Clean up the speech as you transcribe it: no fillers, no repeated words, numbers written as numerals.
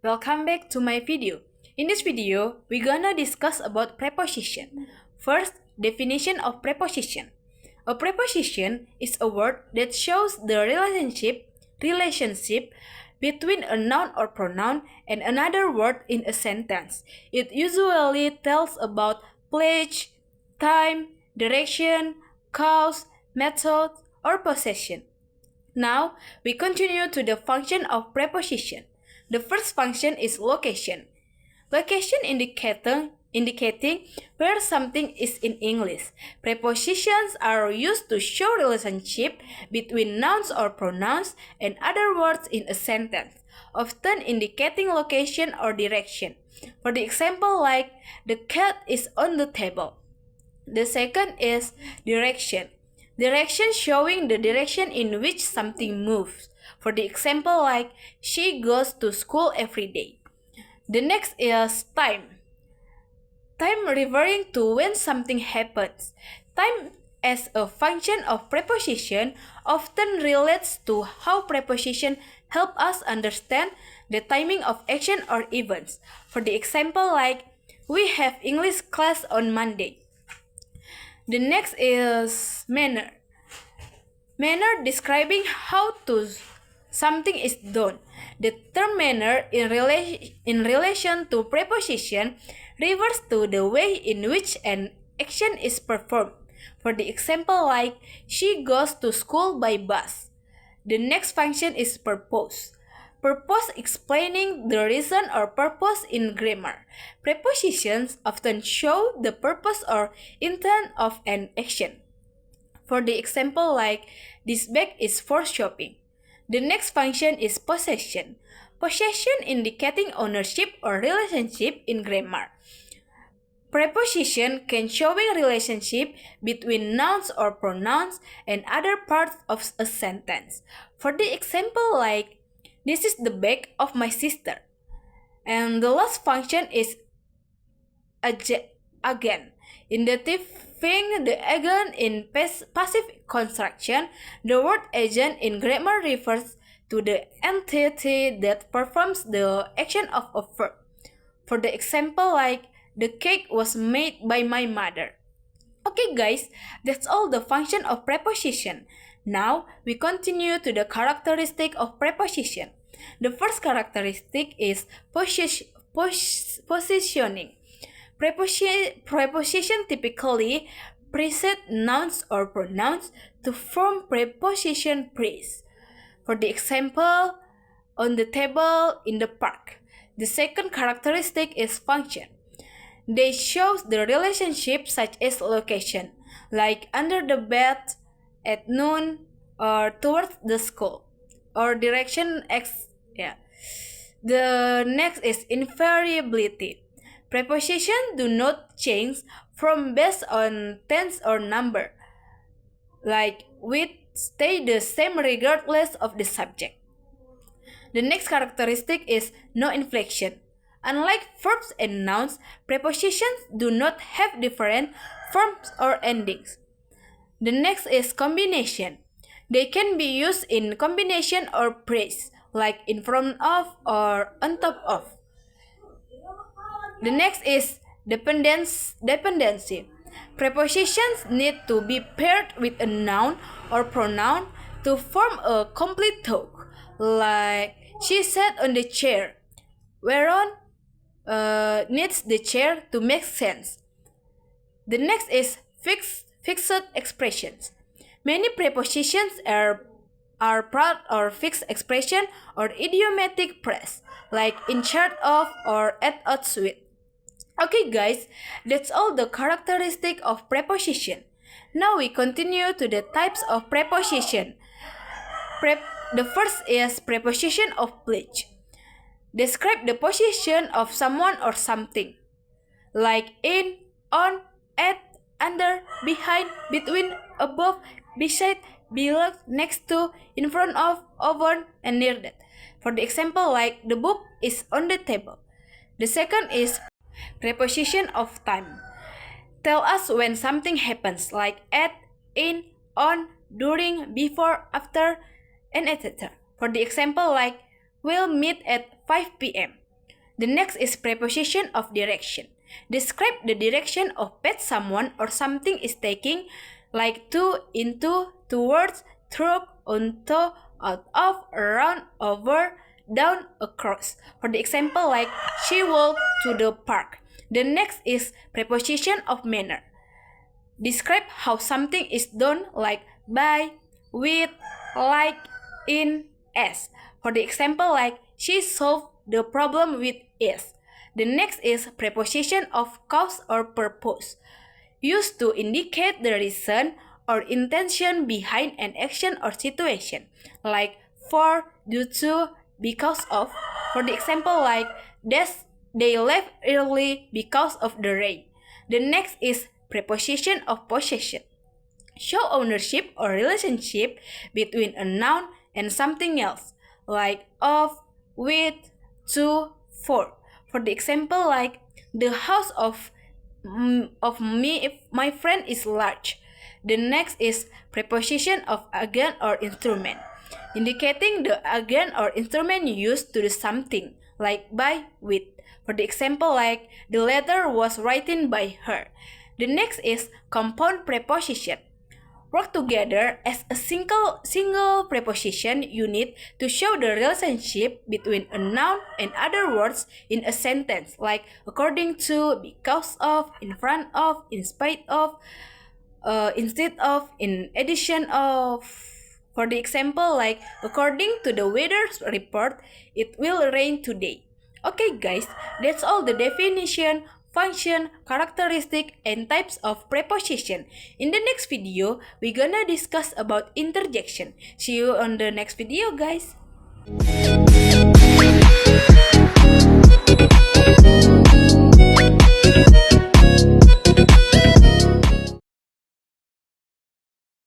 Welcome back to my video. In this video, we're gonna discuss about preposition. First, definition of preposition. A preposition is a word that shows the relationship between a noun or pronoun and another word in a sentence. It usually tells about place, time, direction, cause, method, or possession. Now, we continue to the function of preposition. The first function is location. Location indicating where something is in English. Prepositions are used to show relationship between nouns or pronouns and other words in a sentence, often indicating location or direction. For the example like, the cat is on the table. The second is direction. Direction showing the direction in which something moves. For the example like, she goes to school every day. The next is time. Time referring to when something happens. Time as a function of preposition often relates to how preposition help us understand the timing of action or events. For the example like, we have English class on Monday. The next is manner. Manner describing how something is done. The term manner in relation to preposition refers to the way in which an action is performed. For the example like, she goes to school by bus. The next function is purpose. Purpose explaining the reason or purpose in grammar. Prepositions often show the purpose or intent of an action. For the example like, this bag is for shopping. The next function is possession. Possession indicating ownership or relationship in grammar. Preposition can showing relationship between nouns or pronouns and other parts of a sentence. For the example like, this is the bag of my sister. And the last function is again. Indicating the agent in passive construction, the word agent in grammar refers to the entity that performs the action of a verb. For the example like, the cake was made by my mother. Okay guys, that's all the function of preposition. Now, we continue to the characteristic of preposition. The first characteristic is positioning. Preposition typically precede nouns or pronouns to form preposition phrase. For the example, on the table, in the park. The second characteristic is function. They show the relationship such as location, like under the bed, at noon, or towards the school, or direction X. The next is invariability. Prepositions do not change from based on tense or number, like with stay the same regardless of the subject. The next characteristic is no inflection. Unlike verbs and nouns, prepositions do not have different forms or endings. The next is combination. They can be used in combination or phrase, like in front of or on top of. The next is dependency. Prepositions need to be paired with a noun or pronoun to form a complete talk, like she sat on the chair, whereon needs the chair to make sense. The next is fixed expressions. Many prepositions are part or fixed expression or idiomatic phrase, like in charge of or at odds with. Okay guys, that's all the characteristic of preposition. Now we continue to the types of preposition. The first is preposition of place. Describe the position of someone or something, like in, on, at, under, behind, between, above, beside, below, next to, in front of, over, and near that. For the example like, the book is on the table. The second is preposition of time. Tell us when something happens, like at, in, on, during, before, after, and etc. For the example like, we'll meet at 5 p.m. The next is preposition of direction. Describe the direction of path someone or something is taking, like to, into, towards, through, onto, out of, around, over, down, across. For the example, like she walked to the park. The next is preposition of manner. Describe how something is done, like by, with, like, in, as. For the example, like she solved the problem with ease. The next is preposition of cause or purpose, used to indicate the reason or intention behind an action or situation, like for, due to, because of. For the example, like they left early because of the rain. The next is preposition of possession. Show ownership or relationship between a noun and something else, like of, with, to, for. For the example, like the house of me, if my friend is large. The next is preposition of agent or instrument, indicating the agent or instrument used to do something, like by, with. For the example, like the letter was written by her. The next is compound preposition. Work together as a single preposition unit to show the relationship between a noun and other words in a sentence, like according to, because of, in front of, in spite of, instead of, in addition of. For the example, like according to the weather report, it will rain today. Okay guys, that's all the definition, function, characteristic, and types of preposition. In the next video, we're gonna discuss about interjection. See you on the next video, guys.